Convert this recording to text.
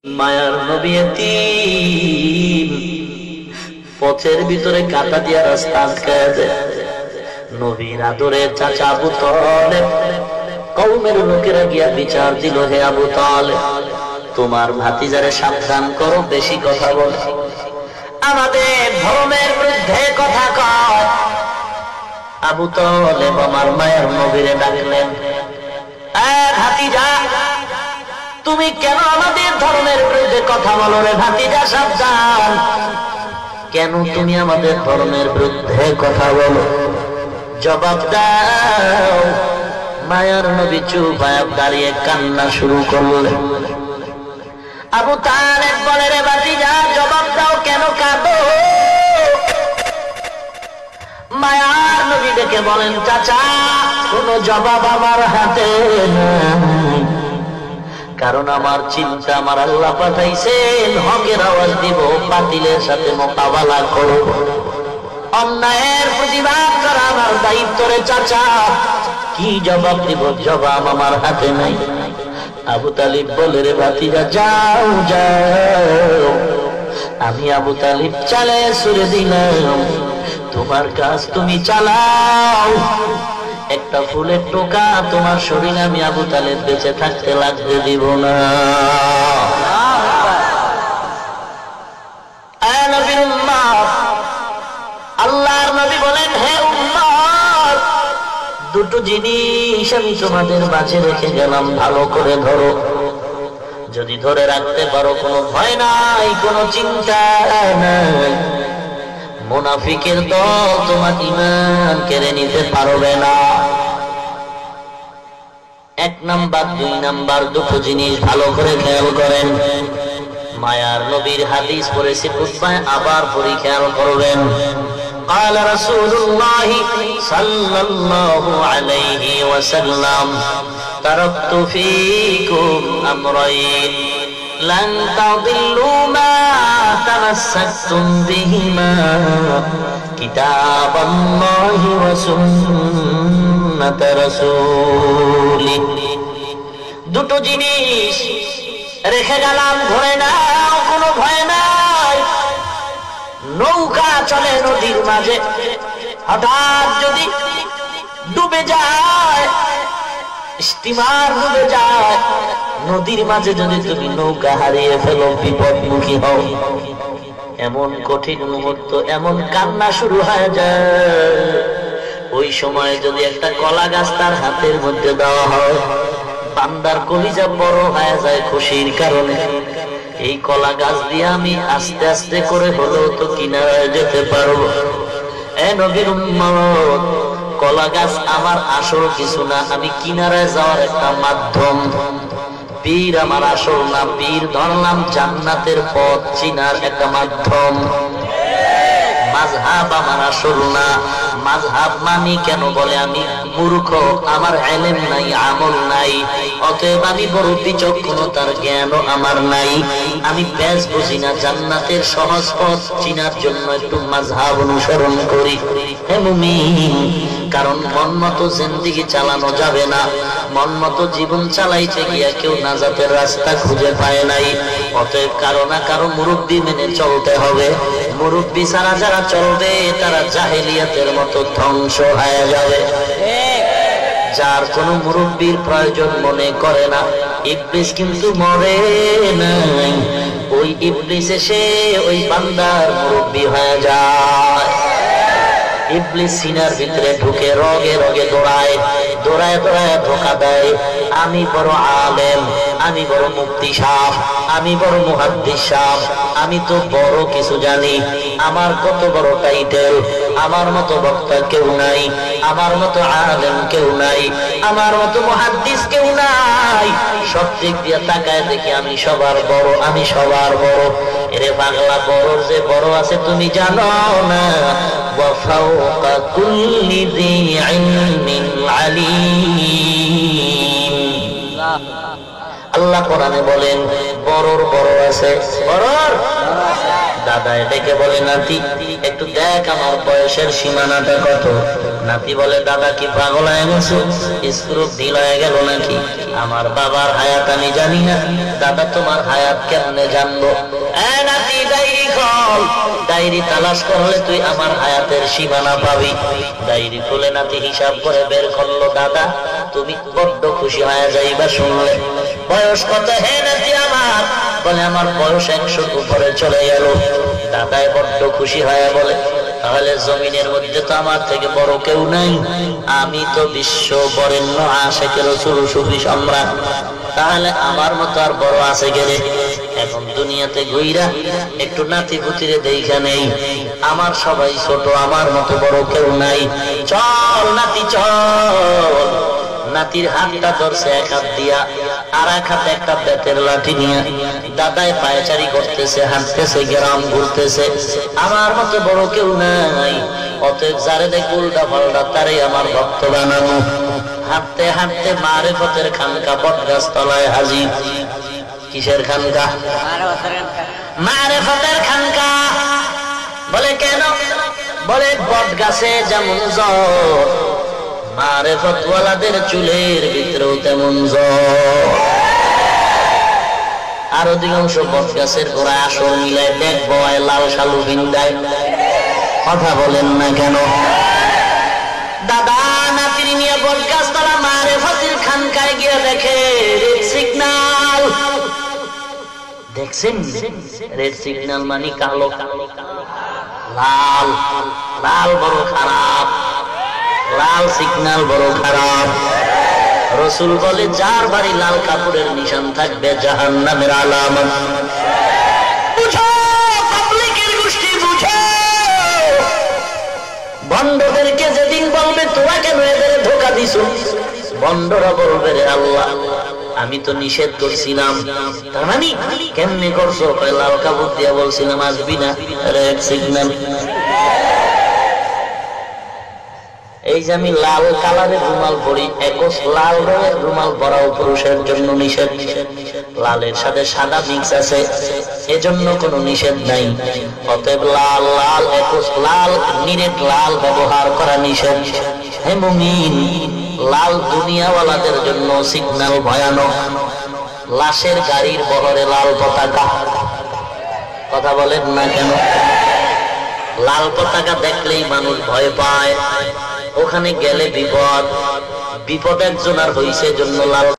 মায়ার নবী এতিম, পথের ভিতরে কাঁটা দিয়া রাস্তা আটকায় দেয়। নবীর আদরের চাচা আবু তালেব কওমের লোকেরা গিয়া বিচার দিল, হে আবু তালেব, তোমার ভাতিজারে সাবধান করো, বেশি কথা বলে, আমাদের ধর্মের বিরুদ্ধে কথা কয়। আবু তালেব আমার মায়ের নবীরে ডাকলেন, ভাতিজা, তুমি কেন আমাদের ধর্মের বিরুদ্ধে কথা বলো রে ভাতিজা, সাবধান, কেন তুমি আমাদের ধর্মের বিরুদ্ধে কথা বলো, জবাব দাও। মায়ার নবী চুপ হয়ে দাঁড়িয়ে কান্না শুরু করলেন। আবু তালেব বলে, রে ভাতিজা, জবাব দাও, কেন কাঁদো? মায়ার নবী ডেকে বলেন, চাচা, কোনো জবাব আমার হাতে নাই, কারণ আমার চিন্তা আমার আল্লাহ পাঠাইছেন হকের আওয়াজ দিব, বাতিলের সাথে মোকাবেলা করব, অন্যায়ের প্রতিবাদ করা আমার দায়িত্ব রে চাচা, কি জবাব দিব? জবাব আমার হাতে নাই। আবু তালিব বলে, রে ভাতিজা, যাও যাও, আমি আবু তালিব চালে সুরে দিলাম, তোমার কাজ তুমি চালাও, একটা ফুলের টোকা তোমার শরীরে আমি আবু তালেব বেঁচে থাকতে লাগতে দিব না। আল্লাহর নবী বলেন, হে উম্মত, দুটো জিনিস আমি তোমাদের মাঝে রেখে গেলাম, ভালো করে ধরো, যদি ধরে রাখতে পারো কোনো ভয় নাই, কোনো চিন্তা নাই, মুনাফিকের দল তোমার ঈমান কেড়ে নিতে পারবে না। এক নাম্বার, দুই নাম্বার, দুটো জিনিস ভালো করে খেয়াল করেন। মায়ার নবীর হাদিস পড়েছি খুতবায়, আবার পড়ি, খেয়াল করবেন। قال رسول الله صلى الله عليه وسلم تركت فيكم أمرين لن تضلوا ما تمسكتم بهما كتاب الله وسنة رسوله। দুটো জিনিস রেখে গেলাম, ধরে নাও, কোনো ভয় নাই। নৌকা চলে নদীর মাঝে, হঠাৎ যদি ডুবে যায়, স্টিমার ডুবে যায়, নদীর মাঝে যদি তুমি নৌকা হারিয়ে ফেলো, বিপদমুখী হও, এমন কঠিন মুহূর্ত, এমন কান্না শুরু হয়ে যায়, ওই সময় যদি একটা কলা গাছ তার হাতের মধ্যে দেওয়া হয়, বান্দার কলিজা বড় হয়ে যায় খুশির কারণে। এই কলা গাছ দিয়ে আমি আস্তে আস্তে করে হলেও তো কিনারায় যেতে পারবো। এ নবীর উম্মত, কলা গাছ আমার আসল কিছু না, আমি কিনারায় যাওয়ার একটা মাধ্যম। পীর আমার আসল না, পীর ধরলাম জান্নাতের পথ চিনার একটা মাধ্যম। মাযহাব আমার আসল না, মাযহাব মানি কেন বলে আমি মূর্খ, আমার ইলম নাই, আমল নাই, অতএব আমি বড় বিচক্ষণতার জ্ঞানও আমার নাই, আমি বেশ বুঝি না, জান্নাতের সহজ পথ চিনার জন্য একটু মাযহাব অনুসরণ করি। হে মুমিন, কারণ মন মতো জিন্দেগি চালানো যাবে না, মন মতো জীবন চালাইতে গিয়া কেউ নাজাতের রাস্তা খুঁজে পায় নাই, অতএব কারো না কারো মুরব্বি মেনে চলতে হবে। মুরব্বি ছাড়া যারা চলবে তারা জাহেলিয়াতের মতো ধ্বংস হয়ে যাবে। যার কোনো মুরব্বির প্রয়োজন মনে করে না, ইবলিস কিন্তু মরে নাই, ওই ইবলিস এসে ওই বান্দার মুরব্বি হয়ে যায়। ইবলিস সিনার ভিতরে ঢুকে রগে রগে দৌড়ায়, দৌড়ায় দৌড়ায় ধোঁকা দেয়, আমি বড় আলেম, আমি বড় মুফতি সাহেব, আমি বড় মুহাদ্দিস সাহেব, আমি তো বড় কিছু জানি, আমার কত বড় টাইটেল, আমার মতো বক্তা কেউ নাই, আমার মতো আলেম কেউ নাই, আমার মতো মুহাদ্দিস কেউ নাই, সব দিক দিয়ে তাকায় দেখি আমি সবার বড়, আমি সবার বড়। এরে পাগলা, বড় যে বড় আছে তুমি জানো না, وفوق كل ذي علم عليم। আল্লাহ কোরআনে বলেন, বড়র বড় আছে, বড়র দাদায় ডেকে বলে, নাতি একটু দেখ আমার বয়সের সীমানাটা কত। নাতি বলে, দাদা কি পাগল হয়ে গেছে, স্ক্রু ঢিল হয়ে গেল নাকি? আমার বাবার হায়াত আমি জানি না, দাদা তোমার হায়াত কেমনে জানবো? নাতি ডায়েরি খোল, ডায়েরি তালাশ করলে তুই আমার হায়াতের সীমানা পাবি। ডায়েরি খুলে নাতি হিসাব করে বের করলো। দাদা তুমি বড্ড খুশি হয়ে যাইবা শুনলে। বয়স কত হে নাতি আমার? বলে, আমার বয়স 100 উপরে চলে গেল। দাদায় বড্ড খুশি হয়ে বলে, তাহলে জমিনের মধ্যে তো আমার থেকে বড় কেউ নাই, আমি তো বিশ্ব বরেণ্য আশিকে রাসূল সুফি সম্রাট, তাহলে আমার মতো আর বড় আছে গেলে। এখন দুনিয়াতে ঘুইরা একটু নাতি পুতিরে দেখা নেই, আমার সবাই ছোট, আমার মতো বড় কেউ নাই। চল নাতি চল। নাতির হাতটা ধরছে এক হাত দিয়া, আর এক হাতে একটা বেতের লাঠি নিয়ে। দাদায় পায়চারি করতেছে, হাঁটতেছে, গ্রাম ঘুরতেছে, আমার মতো বড় কেউ নাই, অতএব যারে দেখে উল্টা পাল্টা তারে আমার ভক্ত বানানো। হাঁটতে হাঁটতে মারেফতের খানকা বটগাছ তলায় হাজির। কিসের খানকা? মারেফতের খানকা। বলে কেন? বলে বটগাছে যেমন জ্বর, মারেফতওয়ালাদের চুলের ভিতরেও তেমন জ্বর। আর অধিকাংশ বটগাছের গোড়ায় আসর মিলায় দেখ বয় লাল শালু বিন্দায়। কথা বলেন না কেন? দাদা নাতির নিয়ে বটগাছ তলা মারেফতের খানকায় গিয়ে দেখে রেড সিগন্যাল। দেখছেন রেড সিগন্যাল মানে কালো, লাল লাল বড় খারাপ, লাল সিগন্যাল বড় খারাপ। রাসূল বলে, যার বাড়ি লাল কাপড়ের নিশান থাকবে জাহান্নামের আলামত। বুঝো পাবলিকের গোষ্ঠী, বুঝো। বন্ধদেরকে যেদিন বলবে তোরা কেন এদের ধোঁকা দিছো, বন্ধরা বলবে, রে আল্লাহ আমি তো নিষেধ করছিলাম। তার মানে কেমনে করছো? লাল কাপড় দিয়া বলছিলাম আসবি না, রেড সিগন্যাল। এই যে আমি লাল কালারের রুমাল পরি, একস লাল রঙের রুমাল পরাও পুরুষের জন্য নিষেধ। লালের সাথে সাদা মিক্স আছে, এজন্য কোনো নিষেধ নাই। অতএব লাল লাল একস লাল নিরেট লাল ব্যবহার করা নিষেধ। হে মুমিন, লাল দুনিয়াওয়ালাদের জন্য সিগন্যাল ভয়ানক। লাশের গাড়ির বহরে লাল পতাকা। কথা বলেন না কেন? লাল পতাকা দেখলেই মানুষ ভয় পায়, ওখানে গেলে বিপদ। বিপদ একজন আর হইছে জন্য লাল